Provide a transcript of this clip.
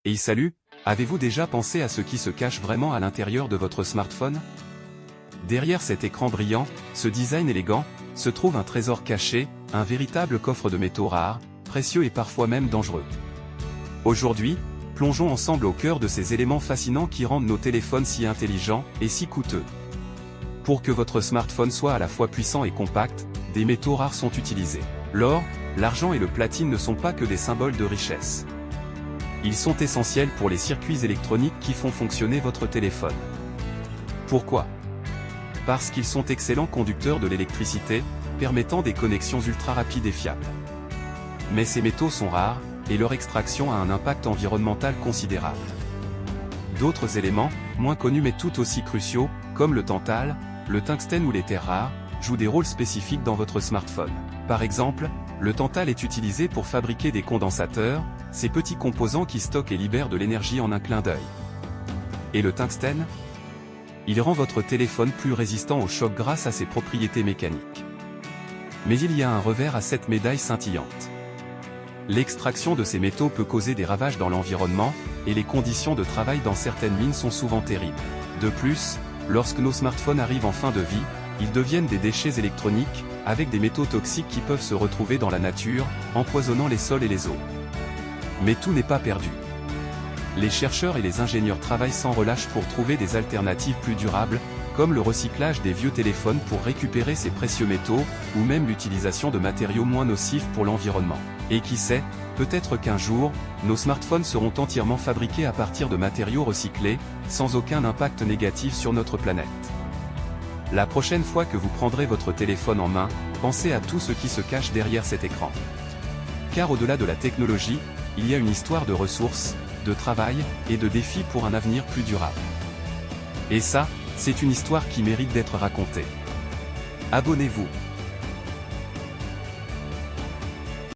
Et salut, avez-vous déjà pensé à ce qui se cache vraiment à l'intérieur de votre smartphone? Derrière cet écran brillant, ce design élégant, se trouve un trésor caché, un véritable coffre de métaux rares, précieux et parfois même dangereux. Aujourd'hui, plongeons ensemble au cœur de ces éléments fascinants qui rendent nos téléphones si intelligents et si coûteux. Pour que votre smartphone soit à la fois puissant et compact, des métaux rares sont utilisés. L'or, l'argent et le platine ne sont pas que des symboles de richesse. Ils sont essentiels pour les circuits électroniques qui font fonctionner votre téléphone. Pourquoi? Parce qu'ils sont excellents conducteurs de l'électricité, permettant des connexions ultra rapides et fiables. Mais ces métaux sont rares, et leur extraction a un impact environnemental considérable. D'autres éléments, moins connus mais tout aussi cruciaux, comme le tantal, le tungstène ou les terres rares, jouent des rôles spécifiques dans votre smartphone. Par exemple, le tantal est utilisé pour fabriquer des condensateurs, ces petits composants qui stockent et libèrent de l'énergie en un clin d'œil. Et le tungstène? Il rend votre téléphone plus résistant aux chocs grâce à ses propriétés mécaniques. Mais il y a un revers à cette médaille scintillante. L'extraction de ces métaux peut causer des ravages dans l'environnement, et les conditions de travail dans certaines mines sont souvent terribles. De plus, lorsque nos smartphones arrivent en fin de vie, ils deviennent des déchets électroniques, avec des métaux toxiques qui peuvent se retrouver dans la nature, empoisonnant les sols et les eaux. Mais tout n'est pas perdu. Les chercheurs et les ingénieurs travaillent sans relâche pour trouver des alternatives plus durables, comme le recyclage des vieux téléphones pour récupérer ces précieux métaux, ou même l'utilisation de matériaux moins nocifs pour l'environnement. Et qui sait, peut-être qu'un jour, nos smartphones seront entièrement fabriqués à partir de matériaux recyclés, sans aucun impact négatif sur notre planète. La prochaine fois que vous prendrez votre téléphone en main, pensez à tout ce qui se cache derrière cet écran. Car au-delà de la technologie, il y a une histoire de ressources, de travail, et de défis pour un avenir plus durable. Et ça, c'est une histoire qui mérite d'être racontée. Abonnez-vous.